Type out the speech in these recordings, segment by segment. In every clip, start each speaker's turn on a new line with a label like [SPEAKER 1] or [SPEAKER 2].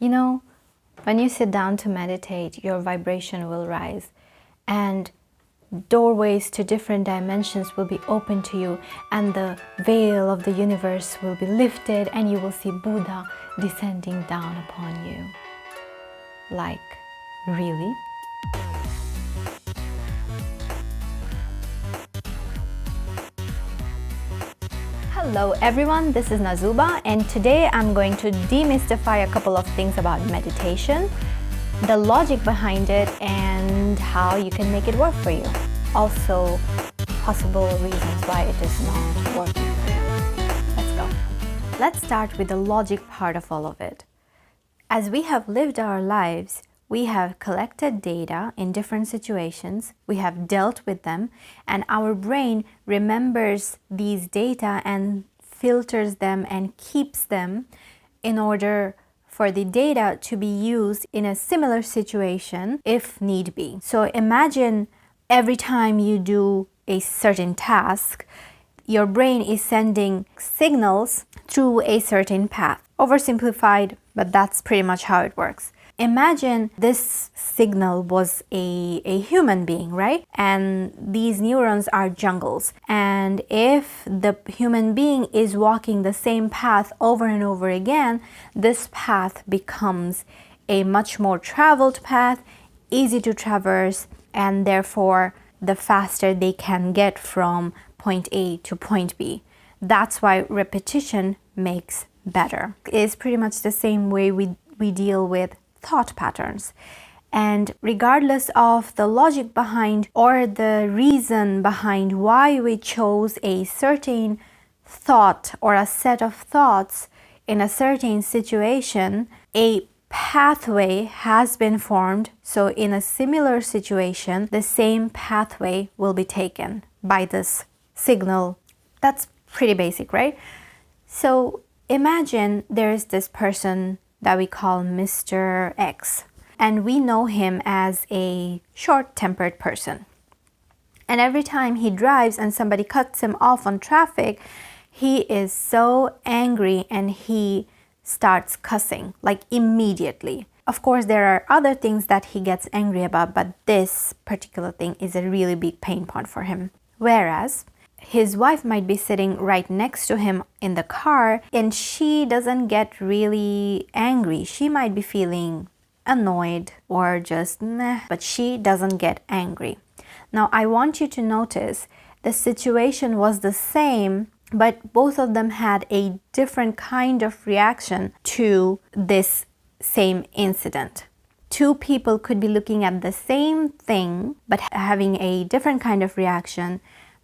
[SPEAKER 1] You know, when you sit down to meditate, your vibration will rise and doorways to different dimensions will be open to you, and the veil of the universe will be lifted, and you will see Buddha descending down upon you. Like, really? Hello everyone, this is Nazuba, and today I'm going to demystify a couple of things about meditation, the logic behind it, and how you can make it work for you. Also, possible reasons why it is not working for you. Let's go. Let's start with the logic part of all of it. As we have lived our lives, we have collected data in different situations, we have dealt with them, and our brain remembers these data and filters them and keeps them in order for the data to be used in a similar situation if need be. So imagine every time you do a certain task, your brain is sending signals through a certain path. Oversimplified, but that's pretty much how it works. Imagine this signal was a human being, right? And these neurons are jungles. And if the human being is walking the same path over and over again, this path becomes a much more traveled path, easy to traverse, and therefore the faster they can get from point A to point B. That's why repetition makes better. It's pretty much the same way we deal with thought patterns. And regardless of the logic behind or the reason behind why we chose a certain thought or a set of thoughts in a certain situation, a pathway has been formed. So in a similar situation, the same pathway will be taken by this signal. That's pretty basic, right? So imagine there's this person that we call Mr. X, and we know him as a short-tempered person. And every time he drives and somebody cuts him off on traffic, he is so angry and he starts cussing, like immediately. Of course, there are other things that he gets angry about, but this particular thing is a really big pain point for him. Whereas his wife might be sitting right next to him in the car and she doesn't get really angry. She might be feeling annoyed or just meh, but she doesn't get angry. Now, I want you to notice the situation was the same, but both of them had a different kind of reaction to this same incident. Two people could be looking at the same thing, but having a different kind of reaction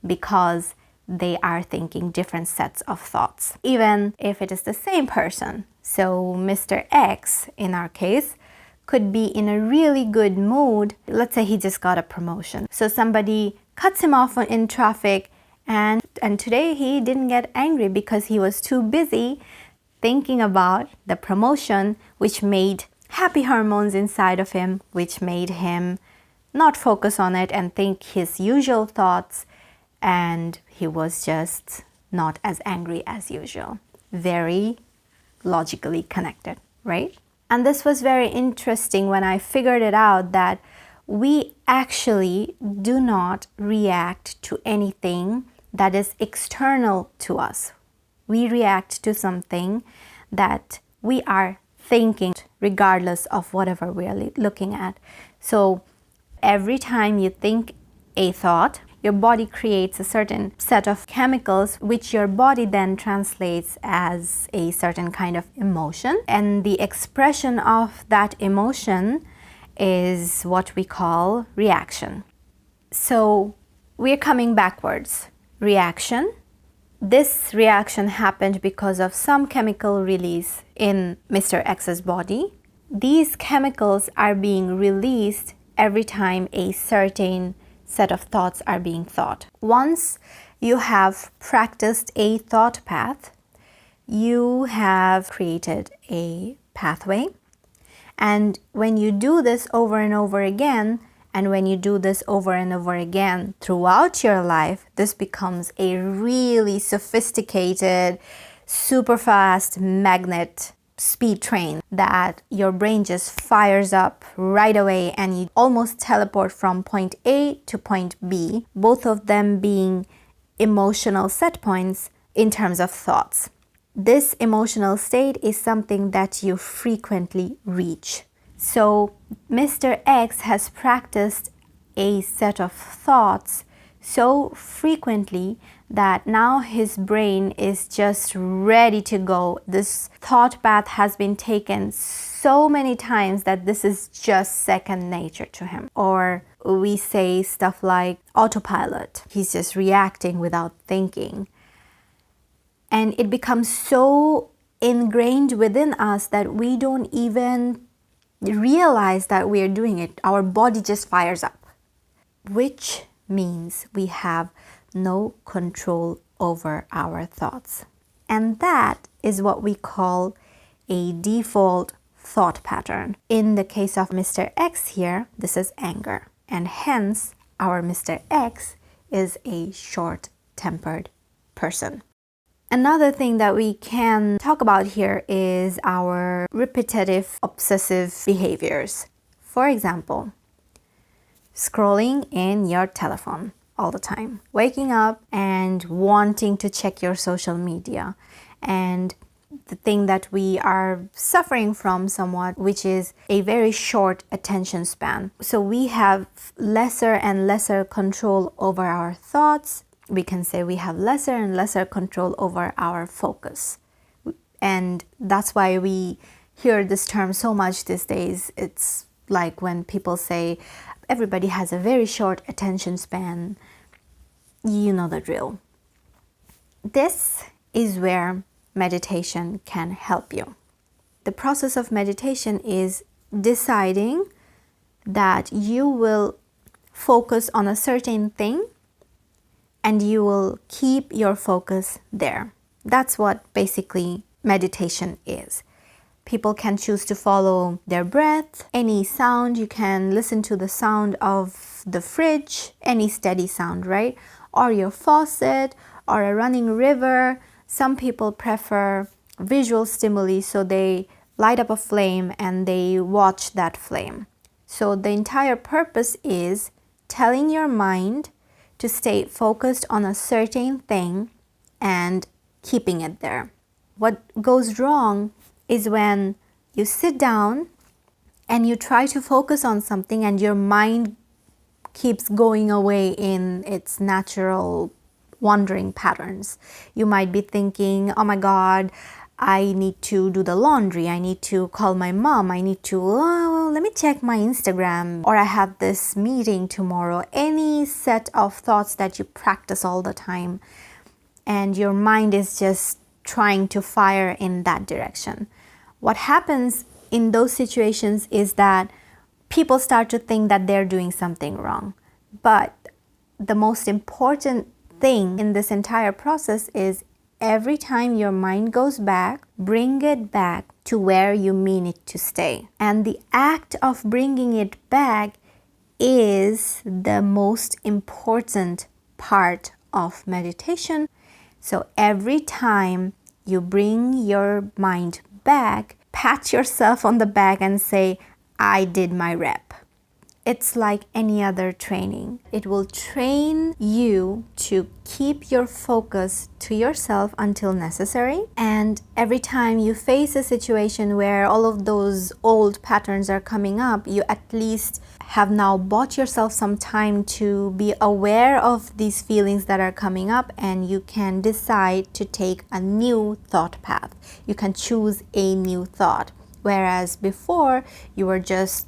[SPEAKER 1] because they are thinking different sets of thoughts, even if it is the same person. So Mr. X, in our case, could be in a really good mood. Let's say he just got a promotion. So somebody cuts him off in traffic, and today he didn't get angry because he was too busy thinking about the promotion, which made happy hormones inside of him, which made him not focus on it and think his usual thoughts, and he was just not as angry as usual. Very logically connected, right? And this was very interesting when I figured it out that we actually do not react to anything that is external to us. We react to something that we are thinking regardless of whatever we are looking at. So every time you think a thought, your body creates a certain set of chemicals which your body then translates as a certain kind of emotion. And the expression of that emotion is what we call reaction. So we're coming backwards. Reaction. This reaction happened because of some chemical release in Mr. X's body. These chemicals are being released every time a certain set of thoughts are being thought. Once you have practiced a thought path, you have created a pathway. And when you do this over and over again, and when you do this over and over again throughout your life, this becomes a really sophisticated, super fast magnet speed train that your brain just fires up right away and you almost teleport from point A to point B, both of them being emotional set points in terms of thoughts. This emotional state is something that you frequently reach. So Mr. X has practiced a set of thoughts so frequently that now his brain is just ready to go. This thought path has been taken so many times that this is just second nature to him. Or we say stuff like autopilot. He's just reacting without thinking. And it becomes so ingrained within us that we don't even realize that we are doing it. Our body just fires up, which means we have no control over our thoughts. And that is what we call a default thought pattern. In the case of Mr. X here, this is anger. And hence, our Mr. X is a short-tempered person. Another thing that we can talk about here is our repetitive obsessive behaviors. For example, scrolling in your telephone all the time, waking up and wanting to check your social media, and the thing that we are suffering from somewhat, which is a very short attention span. So we have lesser and lesser control over our thoughts. We can say we have lesser and lesser control over our focus. And that's why we hear this term so much these days. It's like when people say everybody has a very short attention span. You know the drill. This is where meditation can help you. The process of meditation is deciding that you will focus on a certain thing and you will keep your focus there. That's what basically meditation is. People can choose to follow their breath, any sound. You can listen to the sound of the fridge, any steady sound, right? Or your faucet, or a running river. Some people prefer visual stimuli, so they light up a flame and they watch that flame. So the entire purpose is telling your mind to stay focused on a certain thing and keeping it there. What goes wrong is when you sit down and you try to focus on something and your mind keeps going away in its natural wandering patterns. You might be thinking, oh my God, I need to do the laundry, I need to call my mom, I need to, let me check my Instagram, or I have this meeting tomorrow. Any set of thoughts that you practice all the time, and your mind is just trying to fire in that direction. What happens in those situations is that people start to think that they're doing something wrong. But the most important thing in this entire process is every time your mind goes back, bring it back to where you mean it to stay. And the act of bringing it back is the most important part of meditation. So every time you bring your mind back, pat yourself on the back and say, I did my rep. It's like any other training. It will train you to keep your focus to yourself until necessary. And every time you face a situation where all of those old patterns are coming up, you at least have now bought yourself some time to be aware of these feelings that are coming up, and you can decide to take a new thought path. You can choose a new thought, whereas before you were just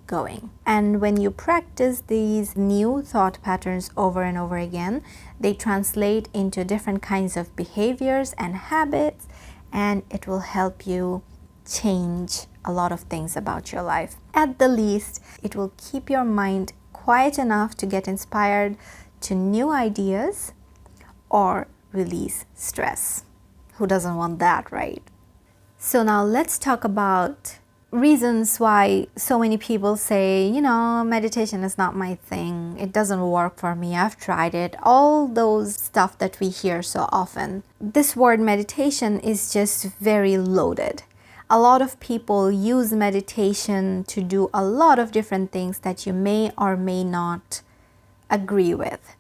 [SPEAKER 1] going. And when you practice these new thought patterns over and over again, they translate into different kinds of behaviors and habits, and it will help you change a lot of things about your life. At the least, it will keep your mind quiet enough to get inspired to new ideas or release stress. Who doesn't want that, right? So now let's talk about reasons why so many people say, meditation is not my thing. It doesn't work for me. I've tried it. All those stuff that we hear so often. This word meditation is just very loaded. A lot of people use meditation to do a lot of different things that you may or may not agree with.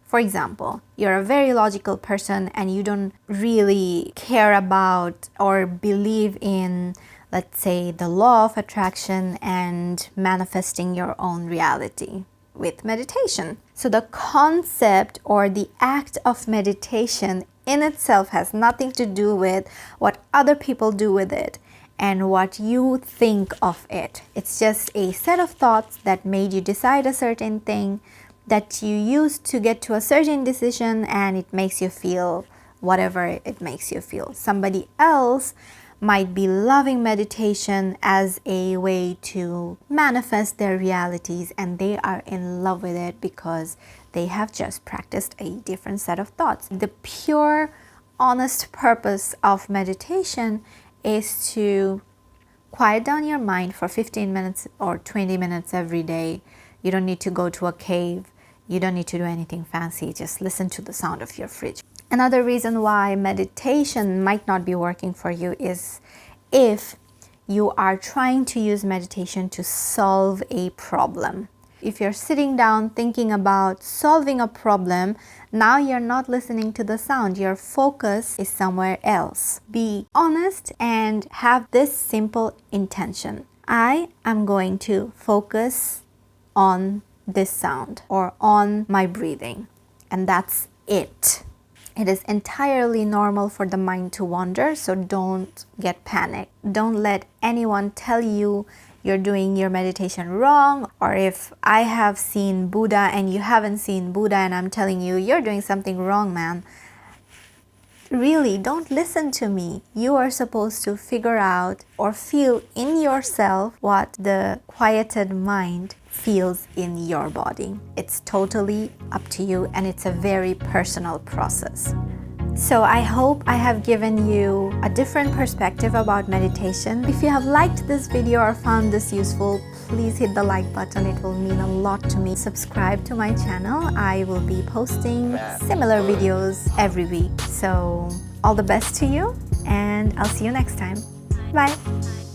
[SPEAKER 1] For example, you're a very logical person and you don't really care about or believe in, let's say, the law of attraction and manifesting your own reality with meditation. So the concept or the act of meditation in itself has nothing to do with what other people do with it and what you think of it. It's just a set of thoughts that made you decide a certain thing that you use to get to a certain decision, and it makes you feel whatever it makes you feel. Somebody else might be loving meditation as a way to manifest their realities, and they are in love with it because they have just practiced a different set of thoughts. The pure, honest purpose of meditation is to quiet down your mind for 15 minutes or 20 minutes every day. You don't need to go to a cave. You don't need to do anything fancy. Just listen to the sound of your fridge. Another reason why meditation might not be working for you is if you are trying to use meditation to solve a problem. If you're sitting down thinking about solving a problem, now you're not listening to the sound. Your focus is somewhere else. Be honest and have this simple intention. I am going to focus on this sound or on my breathing, and that's it. It is entirely normal for the mind to wander, so don't get panicked. Don't let anyone tell you you're doing your meditation wrong, or if I have seen Buddha and you haven't seen Buddha and I'm telling you you're doing something wrong, man. Really, don't listen to me. You are supposed to figure out or feel in yourself what the quieted mind feels in your body. It's totally up to you, and it's a very personal process. So I hope I have given you a different perspective about meditation. If you have liked this video or found this useful, please hit the like button. It will mean a lot to me. Subscribe to my channel. I will be posting similar videos every week. So all the best to you, and I'll see you next time. Bye.